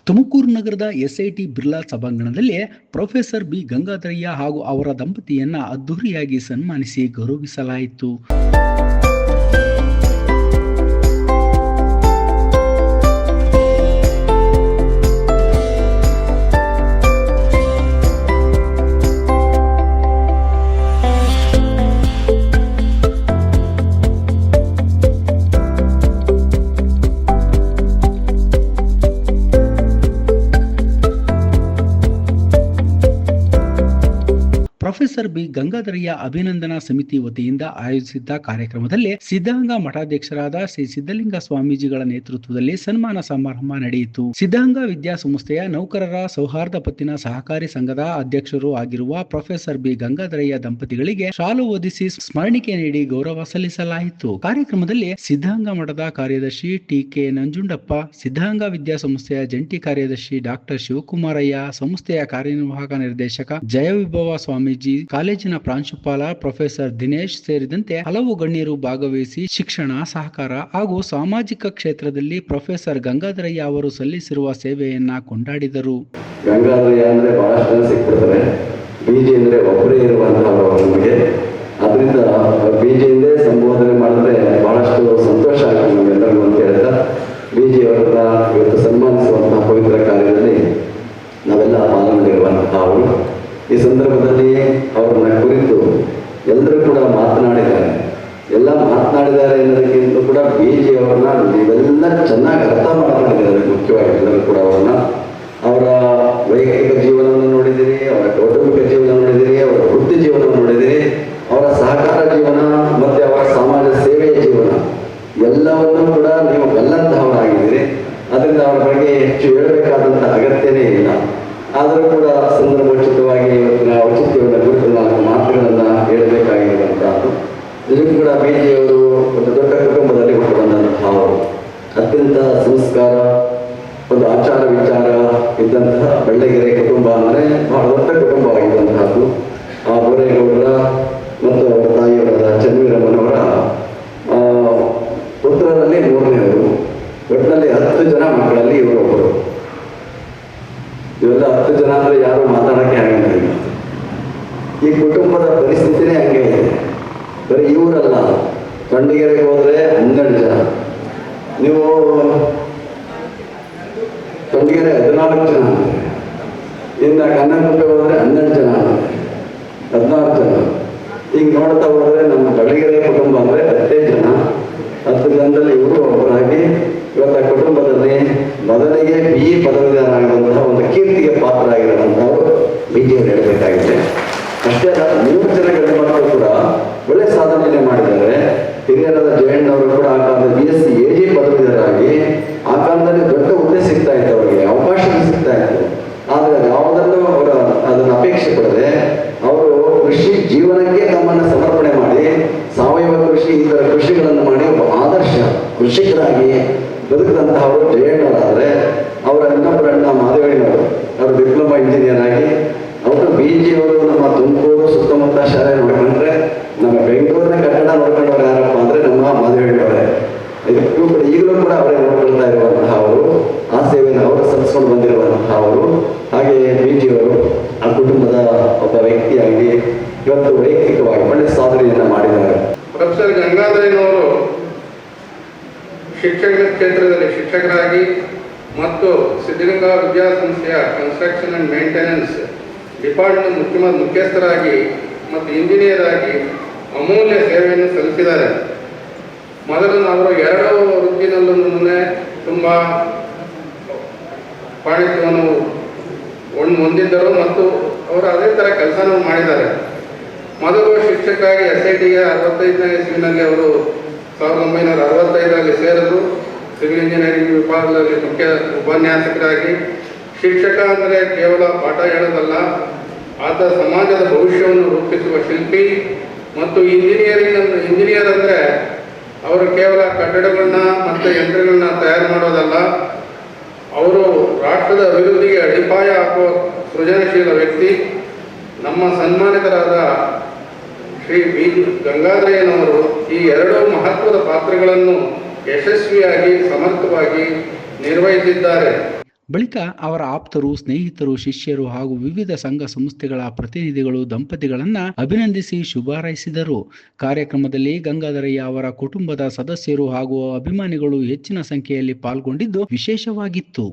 ತುಮಕೂರು ನಗರದ ಎಸ್ಐಟಿ ಬಿರ್ಲಾ ಸಭಾಂಗಣದಲ್ಲಿ professor B Gangadharaiah ಹಾಗೂ ಅವರ ದಂಪತಿಯನ್ನ ಅದ್ದೂರಿಯಾಗಿ ಸನ್ಮಾನಿಸಿ ಗೌರವಿಸಲಾಯಿತು. ಪ್ರೊಫೆಸರ್ ಬಿ ಗಂಗಾಧರಯ್ಯ ಅಭಿನಂದನಾ ಸಮಿತಿ ವತಿಯಿಂದ ಆಯೋಜಿಸಿದ್ದ ಕಾರ್ಯಕ್ರಮದಲ್ಲಿ ಸಿದ್ಧಾಂಗ ಮಠಾಧ್ಯಕ್ಷರಾದ ಶ್ರೀ ಸಿದ್ಧಲಿಂಗ ಸ್ವಾಮೀಜಿಗಳ ನೇತೃತ್ವದಲ್ಲಿ ಸನ್ಮಾನ ಸಮಾರಂಭ ನಡೆಯಿತು. ಸಿದ್ಧಾಂಗ ವಿದ್ಯಾಸಂಸ್ಥೆಯ ನೌಕರರ ಸೌಹಾರ್ದ ಪತ್ತಿನ ಸಹಕಾರಿ ಸಂಘದ ಅಧ್ಯಕ್ಷರು ಆಗಿರುವ ಪ್ರೊಫೆಸರ್ ಬಿ ಗಂಗಾಧರಯ್ಯ ದಂಪತಿಗಳಿಗೆ ಶಾಲು ಹೊದಿಸಿ ಸ್ಮರಣಿಕೆ ನೀಡಿ ಗೌರವ ಸಲ್ಲಿಸಲಾಯಿತು. ಕಾರ್ಯಕ್ರಮದಲ್ಲಿ ಸಿದ್ಧಾಂಗ ಮಠದ ಕಾರ್ಯದರ್ಶಿ ಟಿ.ಕೆ. ನಂಜುಂಡಪ್ಪ, ಸಿದ್ಧಾಂಗ ವಿದ್ಯಾಸಂಸ್ಥೆಯ ಜಂಟಿ ಕಾರ್ಯದರ್ಶಿ ಡಾಕ್ಟರ್ ಶಿವಕುಮಾರಯ್ಯ, ಸಂಸ್ಥೆಯ ಕಾರ್ಯನಿರ್ವಾಹಕ ನಿರ್ದೇಶಕ ಜಯವಿಭವ ಸ್ವಾಮೀಜಿ, ಕಾಲೇಜಿನ ಪ್ರಾಂಶುಪಾಲ ಪ್ರೊಫೆಸರ್ ದಿನೇಶ್ ಸೇರಿದಂತೆ ಹಲವು ಗಣ್ಯರು ಭಾಗವಹಿಸಿ ಶಿಕ್ಷಣ, ಸಹಕಾರ ಹಾಗೂ ಸಾಮಾಜಿಕ ಕ್ಷೇತ್ರದಲ್ಲಿ ಪ್ರೊಫೆಸರ್ ಗಂಗಾಧರಯ್ಯ ಅವರು ಸಲ್ಲಿಸಿರುವ ಸೇವೆಯನ್ನ ಕೊಂಡಾಡಿದರು. ಗಂಗಾಧರಯ್ಯ ಅಂದ್ರೆ ಬಹಳಷ್ಟು ಜನ ಸಿಕ್ಬಿಡ್ತಾರೆ. ಬಿಜಿ ಅಂದ್ರೆ ಒಬ್ಬರೇ ಇರುವಂತಹ ನಮಗೆ, ಅದರಿಂದ ಬಿಜಿಯಿಂದೇ ಸಂಬೋಧನೆ ಮಾಡಿದ್ರೆ ಬಹಳಷ್ಟು ಸಂತೋಷ ಆಗ್ತದೆ ನಮ್ಗೆಲ್ಲರಿಗೂ ಅಂತ ಹೇಳ್ತಾ, ಬಿಜಿ ಅವರನ್ನ ಇವತ್ತು ಸನ್ಮಾನಿಸುವಂತಹ ಪವಿತ್ರ ಕಾರ್ಯದಲ್ಲಿ ನಾವೆಲ್ಲ ಪಾಲ್ಗೊಂಡಿರುವಂತಹ ಅವರು. ಈ ಸಂದರ್ಭದಲ್ಲಿ ಅವ್ರನ್ನ ಕುರಿತು ಎಲ್ಲರೂ ಕೂಡ ಮಾತನಾಡಿದ್ದಾರೆ. ಎಲ್ಲ ಮಾತನಾಡಿದ್ದಾರೆ ಅನ್ನೋದಕ್ಕಿಂತ ಕೂಡ ಬಿಜಿ ಅವ್ರನ್ನ ನೀವೆಲ್ಲ ಚೆನ್ನಾಗಿ ಅರ್ಥ ಮಾಡಿದ್ದಾರೆ. ಮುಖ್ಯವಾಗಿ ಎಲ್ಲರೂ ಕೂಡ ಅವರ ವೈಯಕ್ತಿಕ ಜೀವನವನ್ನು ನೋಡಿದಿರಿ, ಅವರ ಕೌಟುಂಬಿಕ ಜೀವನ ನೋಡಿದಿರಿ, ಅವರ ವೃತ್ತಿ ಜೀವನ ನೋಡಿದಿರಿ, ಅವರ ಸಹಕಾರ ಜೀವನ ಮತ್ತೆ ಅವರ ಸಮಾಜ ಸೇವೆಯ ಜೀವನ ಎಲ್ಲವನ್ನೂ ಕೂಡ ನೀವು ಬಲ್ಲಂತಹವರಾಗಿದ್ದೀರಿ. ಅದರಿಂದ ಅವರ ಬಗ್ಗೆ ಹೆಚ್ಚು ಹೇಳಬೇಕಾದಂಥ ಅಗತ್ಯನೇ ಇಲ್ಲ. ಆದರೂ ಕೂಡ ಸಂದರ್ಭೋಚಿತವಾಗಿ ಇವತ್ತಿನ ಔಚಿತ್ಯವನ್ನು ಕುರಿತು 4 ಮಾತುಗಳನ್ನು ಹೇಳಬೇಕಾಗಿರುವಂತಹದ್ದು. ಇದಕ್ಕೂ ಕೂಡ ಬಿಜಿಯವರು ಒಂದು ದೊಡ್ಡ ಕುಟುಂಬದಲ್ಲಿ ಹುಟ್ಟು ಬಂದಂತಹವರು, ಅತ್ಯಂತ ಸಂಸ್ಕಾರ, ಒಂದು ಆಚಾರ ವಿಚಾರ ಇದ್ದಂತಹ ಬೆಳ್ಳಗೆರೆ ಕುಟುಂಬ ಅಂದರೆ ಬಹಳ ದೊಡ್ಡ ಕುಟುಂಬವಾಗಿದ್ದಂತಹದ್ದು. ಆ ಬೋರೇಗೌಡರ ಮತ್ತು ಅವರ ತಾಯಿಯವರಾದ ಚನ್ನವೀರಮ್ಮನವರ ಪುತ್ರರಲ್ಲಿ 3ನೇವರು. ಒಟ್ಟಿನಲ್ಲಿ 10 ಜನ ಮಕ್ಕಳಲ್ಲಿ ಇವರೊಬ್ಬರು. ಇವೆಲ್ಲ 10 ಜನ ಅಂದ್ರೆ ಯಾರು ಮಾತಾಡಕ್ಕೆ ಆಗಲ್ಲ. ಈ ಕುಟುಂಬದ ಪರಿಸ್ಥಿತಿನೇ ಹಂಗೆ ಇದೆ. ಬರೀ ಇವರಲ್ಲ, ಕಂಡಿಗೆರೆಗೆ ಹೋದ್ರೆ 12 ಜನ, ನೀವು ಕಂಡಿಗೆರೆ 14 ಜನ, ಇನ್ನು ಕನ್ನಂಗುಪ್ಪೆ ಹೋದ್ರೆ 12 ಜನ, 16 ಜನ. ಈಗ ನೋಡ್ತಾ ಹೋದ್ರೆ ನಮ್ಮ ಬೆಳಗೆರೆ ಕುಟುಂಬ ಅಂದ್ರೆ 10 ಜನ. 10 ಜನದಲ್ಲಿ ಇವರು ಒಬ್ಬರಾಗಿ ಇವತ್ತ ಕುಟುಂಬದಲ್ಲಿ ಮೊದಲಿಗೆ BE ಪದವೀಧರರಾಗಿರುವಂತಹ ಒಂದು ಕೀರ್ತಿಗೆ ಪಾತ್ರರಾಗಿರುವಂತಹವರು ಬಿಜಿಯವರು ಹೇಳಬೇಕಾಗಿದೆ. ಅಷ್ಟೇ ಅಲ್ಲ, 3 ಜನ ಗಂಡು ಮಕ್ಕಳು ಕೂಡ ಒಳ್ಳೆ ಸಾಧನೆಯನ್ನೇ ಮಾಡಿದ್ದಾರೆ. ಹಿರಿಯರಾದ ಜಯಣ್ಣವರು ಕೂಡ ಆ ಕಾಲದಲ್ಲಿ BSc AG ಪದವೀಧರರಾಗಿ ಆ ಕಾಲದಲ್ಲಿ ದೊಡ್ಡ ಹುದ್ದೆ ಸಿಗ್ತಾ ಇತ್ತು, ಅವರಿಗೆ ಅವಕಾಶ ಸಿಗ್ತಾ ಇತ್ತು. ಆದರೆ ಯಾವುದನ್ನು ಅವರು ಅದನ್ನು ಅಪೇಕ್ಷೆ ಪಡದೆ ಅವರು ಕೃಷಿ ಜೀವನಕ್ಕೆ ತಮ್ಮನ್ನು ಸಮರ್ಪಣೆ ಮಾಡಿ ಸಾವಯವ ಕೃಷಿ, ಇತರ ಕೃಷಿಗಳನ್ನು ಮಾಡಿ ಒಬ್ಬ ಆದರ್ಶ ಕೃಷಿಕರಾಗಿ ಬದುಕಿದಂತಹವರು ಜಯಣ್ಣವರಾದರೆ, ಅವರ ಇನ್ನೊಬ್ಬರ ಅಣ್ಣ ಮಾದೇವಣ್ಣವರು ಅವರು ಡಿಪ್ಲೊಮಾ ಇಂಜಿನಿಯರ್ ಆಗಿ, ಅವರು ಬಿಜಿಯವರು ನಮ್ಮ ತುಮಕೂರು ಸುತ್ತಮುತ್ತ ಶಾಲೆ ನೋಡ್ಕೊಂಡ್ರೆ ನಮ್ಮ ಬೆಂಗಳೂರಿನ ಕಟ್ಟಡ ನೋಡ್ಕೊಂಡವ್ರು ಯಾರಪ್ಪ ಅಂದ್ರೆ ನಮ್ಮ ಮಾದೇವಣ್ಣವರೇ. ಇದಕ್ಕೂ ಕೂಡ ಈಗಲೂ ಕೂಡ ಅವರೇ ನೋಡ್ಕೊಳ್ತಾ ಇರುವಂತಹ ಅವರು, ಆ ಸೇವೆಯನ್ನು ಅವರು ಸಲ್ಲಿಸ್ಕೊಂಡು ಬಂದಿರುವಂತಹ ಅವರು. ಹಾಗೆ ಬಿಜಿಯವರು ಆ ಕುಟುಂಬದ ಒಬ್ಬ ವ್ಯಕ್ತಿಯಾಗಿ ಇವತ್ತು ವೈಯಕ್ತಿಕವಾಗಿ ಒಳ್ಳೆ ಸಾಧನೆಯನ್ನ ಮಾಡಿದ್ದಾರೆ. ಪ್ರೊಫೆಸರ್ ಗಂಗಾಧರಯ್ಯನವರು ಶಿಕ್ಷಣ ಕ್ಷೇತ್ರದಲ್ಲಿ ಶಿಕ್ಷಕರಾಗಿ ಮತ್ತು ಸಿದ್ಧಲಿಂಗ ವಿದ್ಯಾಸಂಸ್ಥೆಯ ಕನ್ಸ್ಟ್ರಕ್ಷನ್ ಅಂಡ್ ಮೇಂಟೆನೆನ್ಸ್ ಡಿಪಾರ್ಟ್ಮೆಂಟ್ ಮುಖ್ಯಸ್ಥರಾಗಿ ಮತ್ತು ಇಂಜಿನಿಯರ್ ಆಗಿ ಅಮೂಲ್ಯ ಸೇವೆಯನ್ನು ಸಲ್ಲಿಸಿದ್ದಾರೆ. ಮೊದಲು ಅವರು 2 ವೃತ್ತಿನಲ್ಲೂ ತುಂಬ ಪಾಂಡಿತ್ಯವನ್ನು ಹೊಂದಿದ್ದರು ಮತ್ತು ಅವರು ಅದೇ ಥರ ಕೆಲಸನೂ ಮಾಡಿದ್ದಾರೆ. ಮೊದಲು ಶಿಕ್ಷಕರಾಗಿ SITಗೆ 65ನೇ ಇಸ್ವಿನಲ್ಲಿ ಅವರು 1965ರಲ್ಲಿ ಸೇರಿದರು. ಸಿವಿಲ್ ಇಂಜಿನಿಯರಿಂಗ್ ವಿಭಾಗದಲ್ಲಿ ಮುಖ್ಯ ಉಪನ್ಯಾಸಕರಾಗಿ. ಶಿಕ್ಷಕ ಅಂದರೆ ಕೇವಲ ಪಾಠ ಹೇಳೋದಲ್ಲ, ಆತ ಸಮಾಜದ ಭವಿಷ್ಯವನ್ನು ರೂಪಿಸುವ ಶಿಲ್ಪಿ. ಮತ್ತು ಇಂಜಿನಿಯರ್ ಅಂದರೆ ಅವರು ಕೇವಲ ಕಟ್ಟಡಗಳನ್ನ ಮತ್ತು ಯಂತ್ರಗಳನ್ನ ತಯಾರು ಮಾಡೋದಲ್ಲ, ಅವರು ರಾಷ್ಟ್ರದ ಅಭಿವೃದ್ಧಿಗೆ ಅಡಿಪಾಯ ಹಾಕುವ ಸೃಜನಶೀಲ ವ್ಯಕ್ತಿ. ನಮ್ಮ ಸನ್ಮಾನಿತರಾದ ಶ್ರೀ ಬಿ ಗಂಗಾಧರಯ್ಯನವರು ಈ 2 ಮಹತ್ವದ ಪಾತ್ರಗಳನ್ನು ಯಶಸ್ವಿಯಾಗಿ ಸಮರ್ಥವಾಗಿ ನಿರ್ವಹಿಸಿದ್ದಾರೆ. ಬಳಿಕ ಅವರ ಆಪ್ತರು, ಸ್ನೇಹಿತರು, ಶಿಷ್ಯರು ಹಾಗೂ ವಿವಿಧ ಸಂಘ ಸಂಸ್ಥೆಗಳ ಪ್ರತಿನಿಧಿಗಳು ದಂಪತಿಗಳನ್ನ ಅಭಿನಂದಿಸಿ ಶುಭ ಹಾರೈಸಿದರು. ಕಾರ್ಯಕ್ರಮದಲ್ಲಿ ಗಂಗಾಧರಯ್ಯ ಅವರ ಕುಟುಂಬದ ಸದಸ್ಯರು ಹಾಗೂ ಅಭಿಮಾನಿಗಳು ಹೆಚ್ಚಿನ ಸಂಖ್ಯೆಯಲ್ಲಿ ಪಾಲ್ಗೊಂಡಿದ್ದು ವಿಶೇಷವಾಗಿತ್ತು.